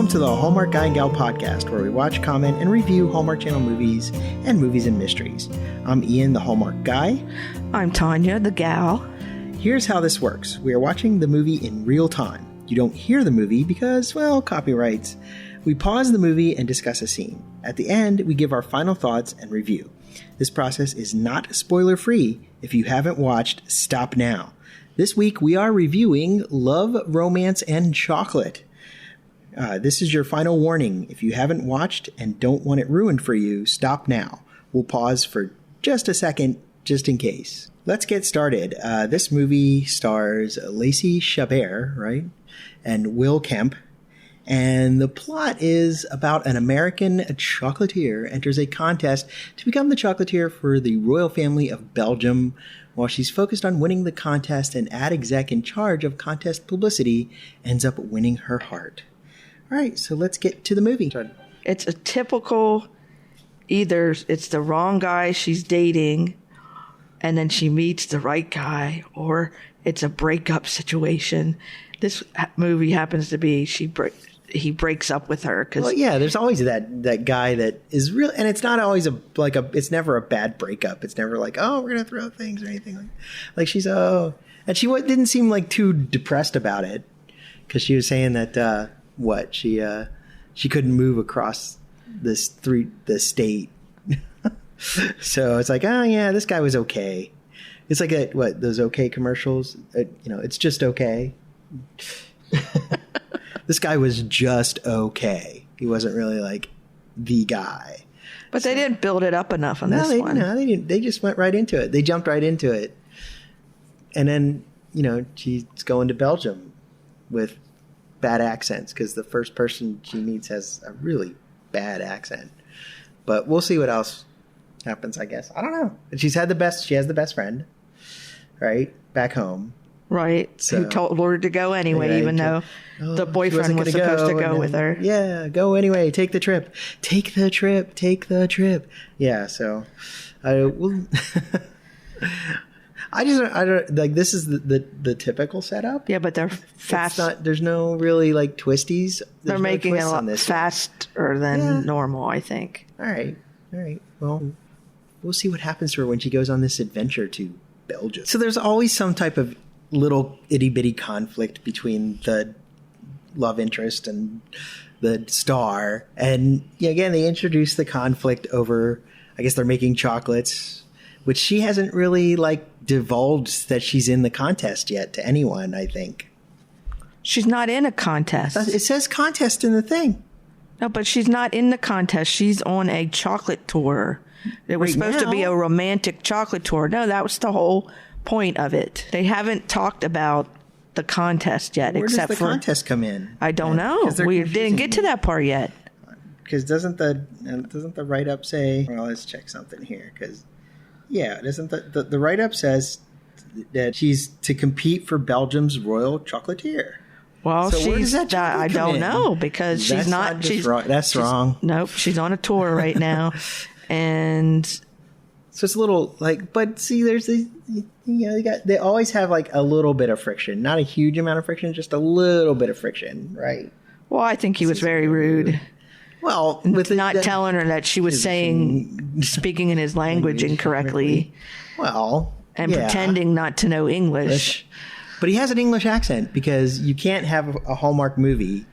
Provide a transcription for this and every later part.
Welcome to the Hallmark Guy and Gal podcast, where we watch, comment, and review Hallmark Channel movies and movies and mysteries. I'm Ian, the Hallmark Guy. I'm Tanya, the gal. Here's how this works. We are watching the movie in real time. You don't hear the movie because, well, copyrights. We pause the movie and discuss a scene. At the end, we give our final thoughts and review. This process is not spoiler-free. If you haven't watched, stop now. This week, we are reviewing Love, Romance, and Chocolate. This is your final warning. If you haven't watched and don't want it ruined for you, stop now. We'll pause for just a second, just in case. Let's get started. This movie stars Lacey Chabert, right? And Will Kemp. And the plot is about an American chocolatier enters a contest to become the chocolatier for the royal family of Belgium. While she's focused on winning the contest, an ad exec in charge of contest publicity ends up winning her heart. All right, so let's get to the movie. It's a typical, either it's the wrong guy she's dating and then she meets the right guy, or it's a breakup situation. This movie happens to be he breaks up with her because there's always that guy that is real, and it's not always it's never a bad breakup. It's never like, oh, we're gonna throw things or anything like she's and she didn't seem like too depressed about it because she was saying that she couldn't move across the state. So it's like, oh yeah, this guy was okay. It's like those okay commercials. It's just okay. This guy was just okay. He wasn't really like the guy. But they didn't build it up enough on this one. No, they didn't. They just went right into it. They jumped right into it. And then, she's going to Belgium with bad accents because the first person she meets has a really bad accent. But we'll see what else happens, I guess. I don't know. She has the best friend, right? Back home. Right. So, who told her to go anyway, even though the boyfriend was supposed to go with her. Yeah, go anyway. Take the trip. Take the trip. Take the trip. Yeah, so I don't like, this is the typical setup. Yeah, but they're fast. There's no really like twisties. They're making it a lot faster than normal, I think. All right. Well, we'll see what happens to her when she goes on this adventure to Belgium. So there's always some type of little itty-bitty conflict between the love interest and the star. And again, they introduce the conflict over, I guess they're making chocolates, which she hasn't really divulged that she's in the contest yet to anyone, I think. She's not in a contest. It says contest in the thing. No, but she's not in the contest. She's on a chocolate tour. It was supposed to be a romantic chocolate tour. No, that was the whole point of it. They haven't talked about the contest yet. Where does the contest come in? I don't know. We didn't get to that part yet. Because doesn't the write-up say... Well, let's check something here. Because, doesn't the write-up says that she's to compete for Belgium's Royal Chocolatier. Well, so where does that I don't know because she's not. That's wrong. Nope, she's on a tour right now, and so it's a little but see, there's these. They always have a little bit of friction, not a huge amount of friction, just a little bit of friction, right? Well, I think he was very rude. Well, with not telling her that she was speaking in his language incorrectly. Well, and pretending not to know English. But he has an English accent because you can't have a Hallmark movie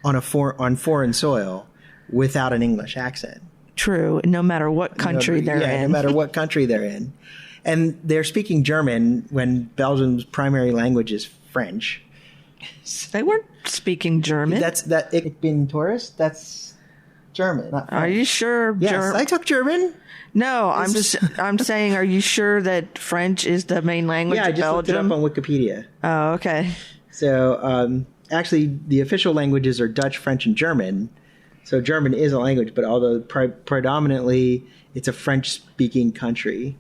on foreign soil without an English accent. True, no matter what country they're in. No matter what country they're in. And they're speaking German when Belgium's primary language is French. They weren't speaking German. Ich bin Tourist, that's German, not French. Are you sure? Yes, I took German. No, I'm saying, are you sure that French is the main language of Belgium? Yeah, I just looked it up on Wikipedia. Oh, okay. So, actually, the official languages are Dutch, French, and German. So German is a language, but although predominantly it's a French-speaking country.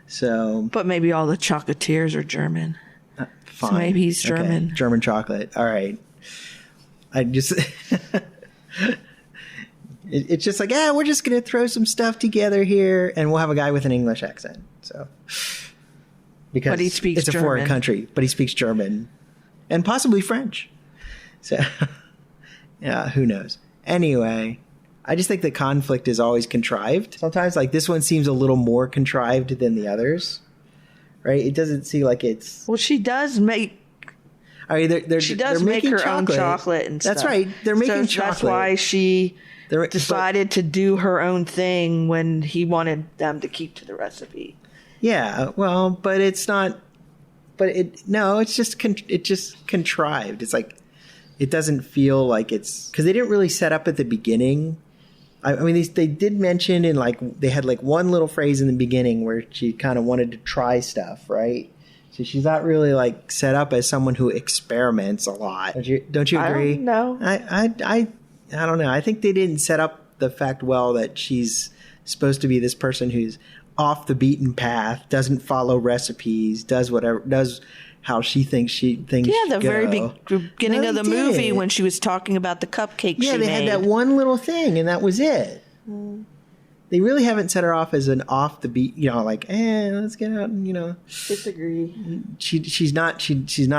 So, but maybe all the chocolatiers are German. Fine. So maybe he's German. Okay. German chocolate. All right. I just... It's just we're just going to throw some stuff together here, and we'll have a guy with an English accent. So, because he speaks it's a foreign country, but he speaks German and possibly French. So, Yeah, who knows? Anyway, I just think the conflict is always contrived. Sometimes, like, this one seems a little more contrived than the others, right? It doesn't seem like it's... Well, she does make... I mean, she does make her own chocolate and stuff. That's right. They're making chocolate. That's why she decided to do her own thing when he wanted them to keep to the recipe. Yeah, well, but it's not... it's just contrived. It's like... It doesn't feel like it's... Because they didn't really set up at the beginning. I mean, they did mention in, like... They had, like, one little phrase in the beginning where she kind of wanted to try stuff, right? So she's not really, like, set up as someone who experiments a lot. Don't you agree? I don't know. I don't know. I think they didn't set up the fact well that she's supposed to be this person who's off the beaten path, doesn't follow recipes, does how she thinks things the go. very beginning of the movie when she was talking about the cupcakes she made. Yeah, they had that one little thing, and that was it. They really haven't set her off as an off the beat, like, let's get out and, Disagree. She's not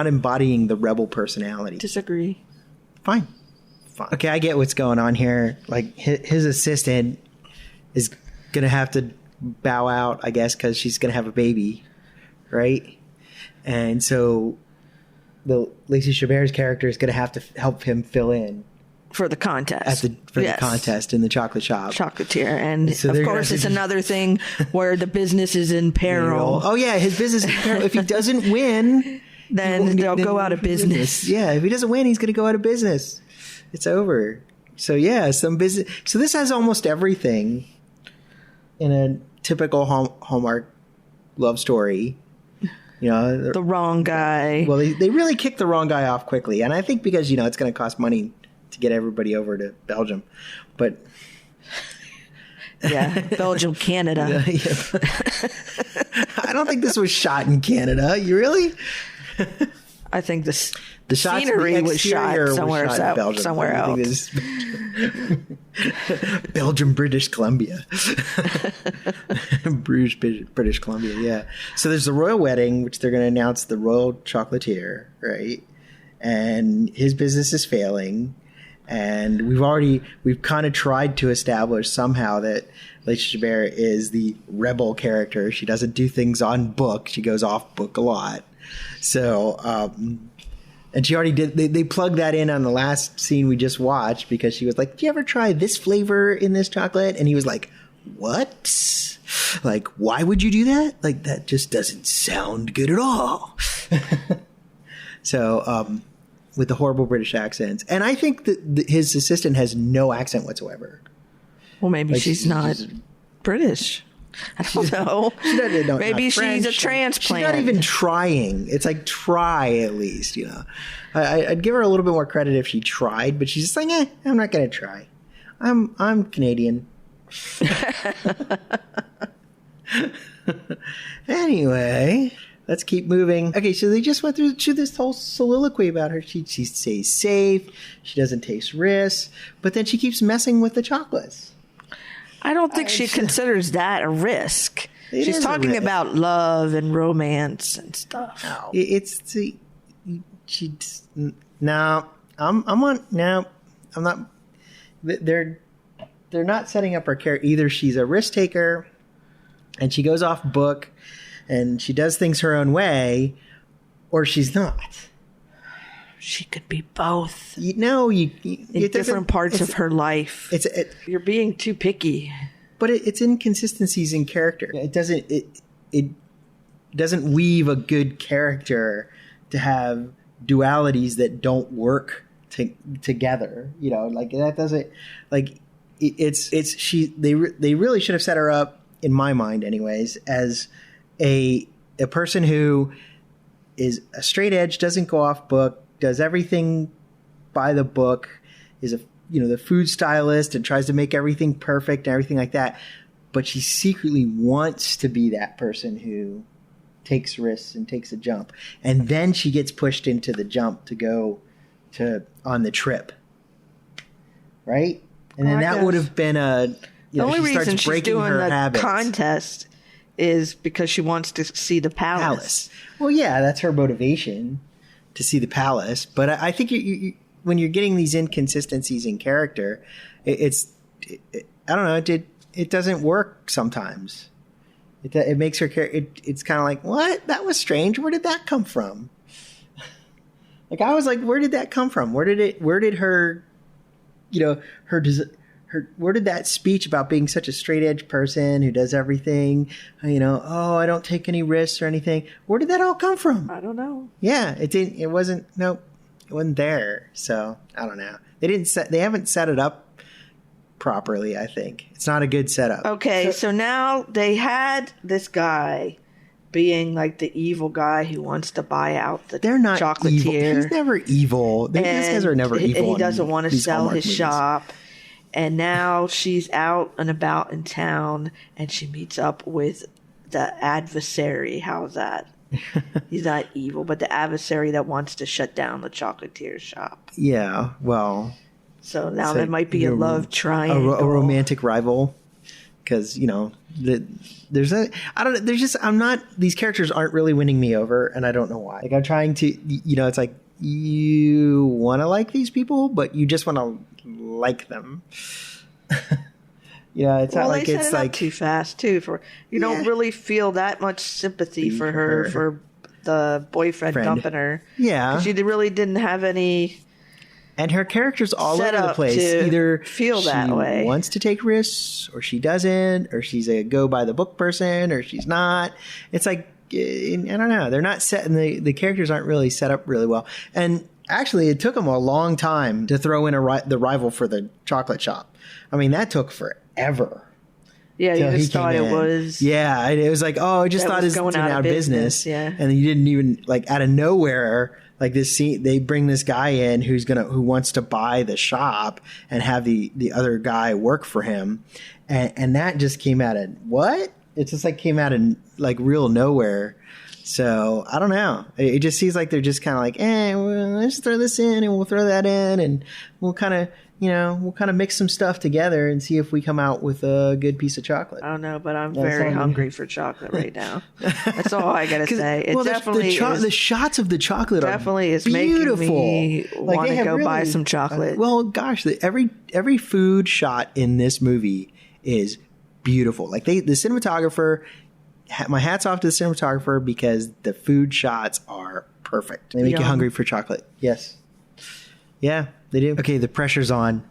embodying the rebel personality. Disagree. Fine. Okay, I get what's going on here. Like, his assistant is going to have to bow out, I guess, because she's going to have a baby, right? And so the Lacey Chabert's character is going to have to help him fill in for the contest. The contest in the chocolate shop. Chocolatier. And so of course it's another thing where the business is in peril. Oh yeah, his business is in peril. If he doesn't win, then they'll go out of business. Yeah, if he doesn't win, he's going to go out of business. It's over. So yeah, some business. So this has almost everything in a typical Hallmark love story. The wrong guy. Well, they really kicked the wrong guy off quickly. And I think because, it's going to cost money to get everybody over to Belgium. But... Yeah, Belgium, Canada. Yeah. I don't think this was shot in Canada. You really? I think the scenery was shot somewhere else. Belgium, British Columbia. Bruges, British Columbia, yeah. So there's the royal wedding, which they're going to announce the royal chocolatier, right? And his business is failing. And we've kind of tried to establish somehow that Lacey Chabert is the rebel character. She doesn't do things on book. She goes off book a lot. So, and she already did, they plugged that in on the last scene we just watched because she was like, did you ever try this flavor in this chocolate? And he was like, what? Like, why would you do that? Like, that just doesn't sound good at all. So, with the horrible British accents. And I think that his assistant has no accent whatsoever. Well, maybe she's not British. I don't know. Maybe she's a transplant. She's not even trying. It's like, try at least, I'd give her a little bit more credit if she tried, but she's just like, I'm not going to try. I'm Canadian. Anyway, let's keep moving. Okay, so they just went through this whole soliloquy about her. She stays safe. She doesn't take risks. But then she keeps messing with the chocolates. I don't think she considers that a risk. She's talking about love and romance and stuff. I'm not. They're not setting up her character. Either she's a risk taker and she goes off book and she does things her own way, or she's not. She could be both. In different parts of her life. You're being too picky. But it's inconsistencies in character. It doesn't weave a good character to have dualities that don't work together. Like that doesn't like they really should have set her up, in my mind anyways, as a person who is a straight edge, doesn't go off book, does everything by the book, is the food stylist and tries to make everything perfect and everything like that. But she secretly wants to be that person who takes risks and takes a jump. And then she gets pushed into the jump to go on the trip. Right? And then that would have been the only reason she's doing the contest is because she wants to see the palace. Well, yeah, that's her motivation, to see the palace. But I think when you're getting these inconsistencies in character, I don't know. It doesn't work sometimes. It makes her character. It's kind of like, what? That was strange. Where did that come from? Like, I was like, where did that come from? Where did her, where did that speech about being such a straight edge person who does everything, I don't take any risks or anything. Where did that all come from? I don't know. Yeah, it wasn't there. So I don't know. They haven't set it up properly. I think it's not a good setup. Okay. So now they had this guy being like the evil guy who wants to buy out the They're not chocolatier. Evil. He's never evil. These guys are never evil. And he doesn't want to sell Hallmark his movies. shop. And now she's out and about in town, and she meets up with the adversary. How's that? He's not evil, but the adversary that wants to shut down the chocolatier shop. Yeah, well. So now there might be a love triangle. A romantic rival. Because, these characters aren't really winning me over, and I don't know why. Like, I'm trying to, it's like, you want to like these people, but you just want to like them. It's not like it's like too fast too. Don't really feel that much sympathy for her for the boyfriend dumping her. Yeah, because she really didn't have any. And her character's all over the place. Either feel that way, wants to take risks, or she doesn't, or she's a go by the book person, or she's not. It's like, I don't know. They're not set, and the characters aren't really set up really well. And actually, it took them a long time to throw in the rival for the chocolate shop. I mean, that took forever. Yeah, you just thought it was. Yeah, it was like, I just thought it's going out of business. Yeah, and you didn't even out of nowhere. Like this scene, they bring this guy in who wants to buy the shop and have the other guy work for him, and that just came out of what? It just came out of real nowhere. So I don't know. It just seems like they're just kind of like, well, let's throw this in and we'll throw that in and we'll kind of mix some stuff together and see if we come out with a good piece of chocolate. I don't know, but I'm very hungry for chocolate right now. That's all I gotta say. It definitely the shots of the chocolate definitely are is making me want to go buy some chocolate. Well, gosh, every food shot in this movie is beautiful. Like the cinematographer. My hat's off to the cinematographer because the food shots are perfect. They make you hungry for chocolate. Yes. Yeah, they do. Okay, the pressure's on.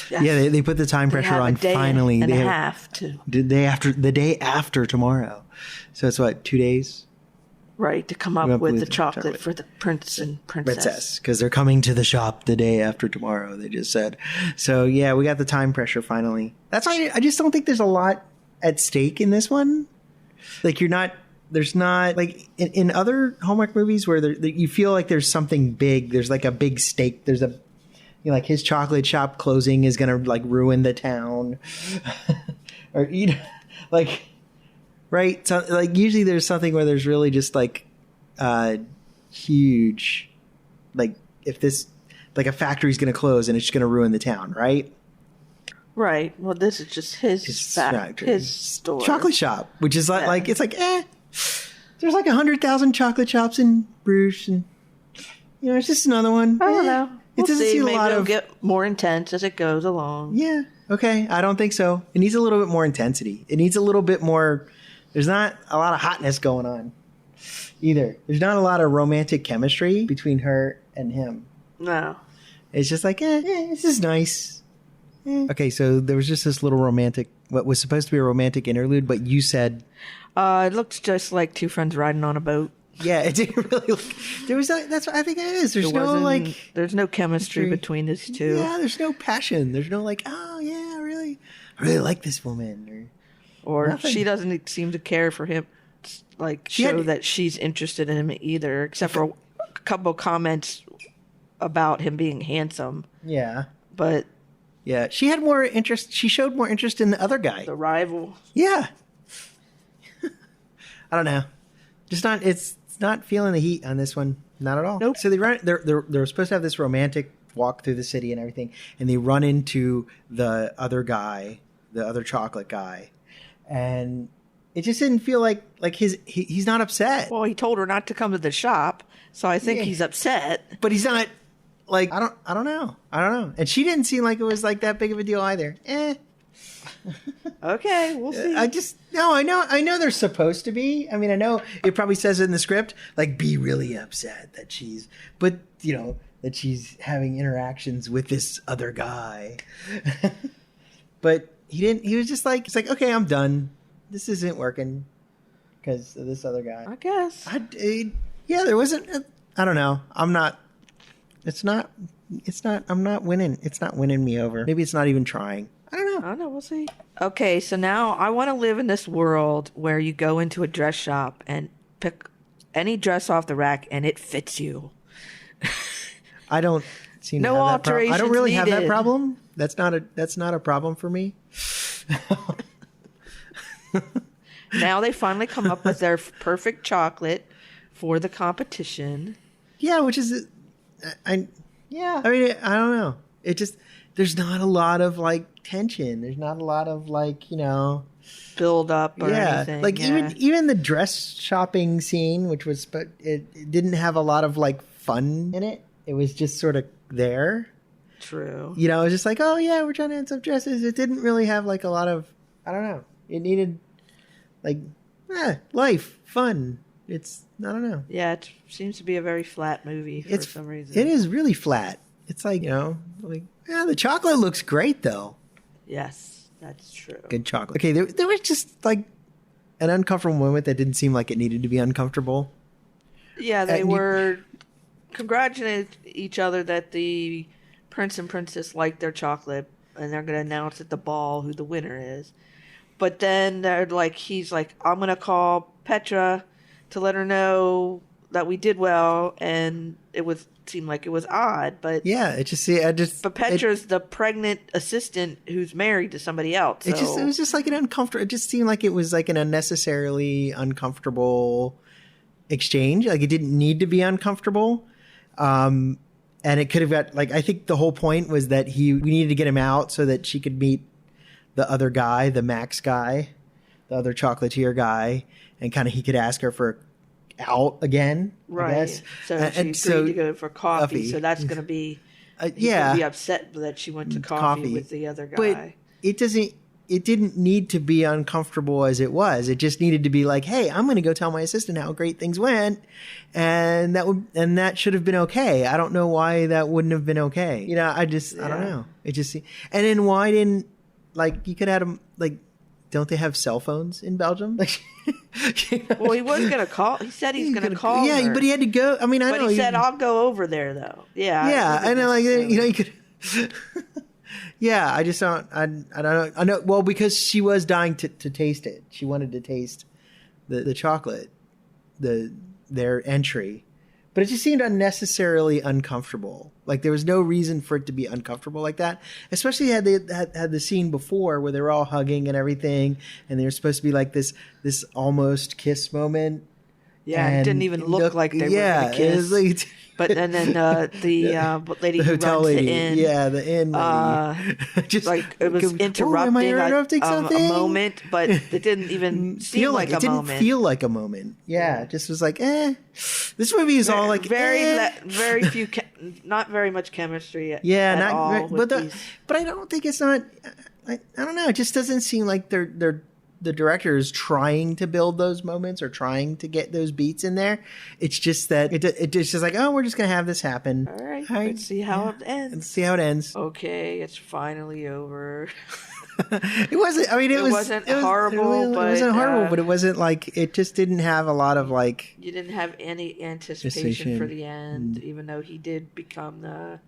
Yes. Yeah, they put the time pressure on finally. And a half too. The day after tomorrow. So it's what, 2 days? Right, to come up with the chocolate for the prince and princess. Because they're coming to the shop the day after tomorrow, they just said. So yeah, we got the time pressure finally. That's why I just don't think there's a lot at stake in this one. There's not in other Hallmark movies where you feel like there's something big. There's like a big stake. There's his chocolate shop closing is going to ruin the town, or right. So usually there's something where there's really just huge, if this a factory's going to close and it's just going to ruin the town, right? Right. Well, this is just his factory, his store. Chocolate shop, which is it's there's 100,000 chocolate shops in Bruges, and it's just another one. I don't know. It doesn't seem maybe it'll get more intense as it goes along. Yeah. Okay. I don't think so. It needs a little bit more intensity. It needs a little bit more. There's not a lot of hotness going on either. There's not a lot of romantic chemistry between her and him. No. It's just this is nice. Okay, so there was just this little what was supposed to be a romantic interlude, but you said... it looked just like two friends riding on a boat. Yeah, it didn't really look... That's what I think it is. There's There's no chemistry between these two. Yeah, there's no passion. There's no oh yeah, I really like this woman. Or she doesn't seem to care for him, that she's interested in him either, except for a couple comments about him being handsome. Yeah. But... Yeah, she had more interest. She showed more interest in the other guy, the rival. Yeah, I don't know. Just not. It's not feeling the heat on this one. Not at all. Nope. So they're supposed to have this romantic walk through the city and everything, and they run into the other guy, the other chocolate guy, and it just didn't feel like he's not upset. Well, he told her not to come to the shop, so I think he's upset. But he's not. like, I don't know. And she didn't seem like it was like that big of a deal either. Okay, we'll see. I know they're supposed to be. I mean, I know it probably says it in the script, like, be really upset that she's having interactions with this other guy. But he didn't. He was just like, it's like, okay, I'm done. This isn't working because of this other guy. I guess. There wasn't. I don't know. I'm not winning. It's not winning me over. Maybe it's not even trying. I don't know. We'll see. Okay, so now I want to live in this world where you go into a dress shop and pick any dress off the rack and it fits you. I don't seem no to have alterations that problem. I don't really needed. have that problem. That's not a problem for me. Now they finally come up with their perfect chocolate for the competition. Yeah, which is, I mean, I don't know. It just, there's not a lot of like tension. There's not a lot of like, build up or anything. Like even the dress shopping scene, which was, but it didn't have a lot of like fun in it. It was just sort of there. True. It was just like, oh yeah, we're trying to add some dresses. It didn't really have like a lot of, I don't know. It needed like, life, fun. I don't know. Yeah, it seems to be a very flat movie for some reason. It is really flat. It's like, the chocolate looks great though. Yes, that's true. Good chocolate. Okay, there was just like an uncomfortable moment that didn't seem like it needed to be uncomfortable. Yeah, they were congratulating each other that the prince and princess liked their chocolate, and they're going to announce at the ball who the winner is. But then he's like, I'm going to call Petra to let her know that we did well, and seemed like it was odd, but yeah, but Petra's the pregnant assistant who's married to somebody else. So. It was just like an uncomfortable. It just seemed like it was like an unnecessarily uncomfortable exchange. Like it didn't need to be uncomfortable, and it could have got like. I think the whole point was that we needed to get him out so that she could meet the other guy, the Max guy, the other chocolatier guy, and kind of he could ask her for out again, right? I guess. So she agreed to go for coffee. So that's going to be gonna be upset that she went to coffee with the other guy. But it didn't need to be uncomfortable as it was. It just needed to be like, hey, I'm going to go tell my assistant how great things went, and that should have been okay. I don't know why that wouldn't have been okay. I don't know. It just and then why didn't you could have them don't they have cell phones in Belgium? Well, he was going to call. He said he's going to call. Yeah, her. But he had to go. I mean, I know. But he said, "I'll go over there, though." Yeah. Yeah, I know. You could. Yeah, I just don't. I don't know. I know. Well, because she was dying to taste it. She wanted to taste the chocolate, their entry, but it just seemed unnecessarily uncomfortable. Like there was no reason for it to be uncomfortable like that. Especially had they had the scene before where they were all hugging and everything, and they were supposed to be like this almost kiss moment. Yeah, it didn't even look like they were going to kiss. But then the lady who runs the inn. Yeah, the inn lady. Just like it was interrupting a moment, but it didn't even seem like a moment. It didn't feel like a moment. Yeah, it just was like, This movie is all like very few, not very much chemistry. Yeah, at all. But I don't think it's not. I don't know. It just doesn't seem like the director is trying to build those moments or trying to get those beats in there. It's just that it's just like, oh, we're just going to have this happen. All right. Let's see how it ends. Let's see how it ends. Okay. It's finally over. It wasn't, I mean, it wasn't horrible, but it wasn't like, it just didn't have a lot of like. You didn't have any anticipation for the end, even though he did become the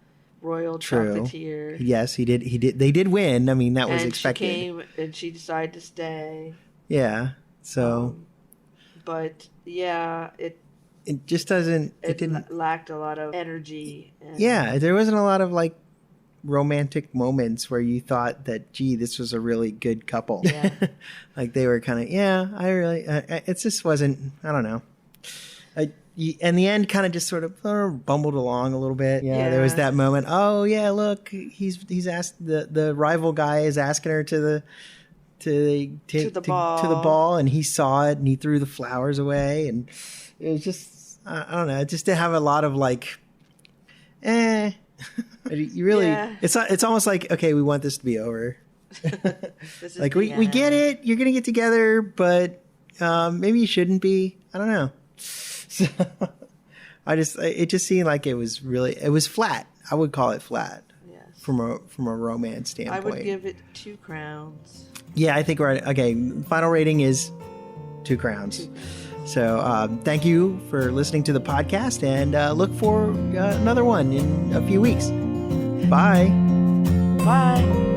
royal chocolatier. Yes, he did. They did win. I mean, that was expected. She came and she decided to stay. Yeah. So. But yeah, it just doesn't. It lacked a lot of energy. Yeah, there wasn't a lot of like romantic moments where you thought that, gee, this was a really good couple. Yeah. Like they were kind of, it just wasn't. I don't know. And the end kind of just sort of bumbled along a little bit. Yeah, there was that moment. Oh yeah, look, he's asked the rival guy is asking her to the ball, and he saw it and he threw the flowers away, and it was just I don't know. It just didn't have a lot of like, I You really, Yeah. it's almost like, okay, we want this to be over. This is Like the we get end. it. You're going to get together, but maybe you shouldn't be. I don't know. So, it just seemed like it was flat. I would call it flat Yes. from a romance I standpoint. would give it 2 crowns. Yeah, I think we're okay. Final rating is 2 crowns. So thank you for listening to the podcast, and look for another one in a few weeks. Bye. Bye.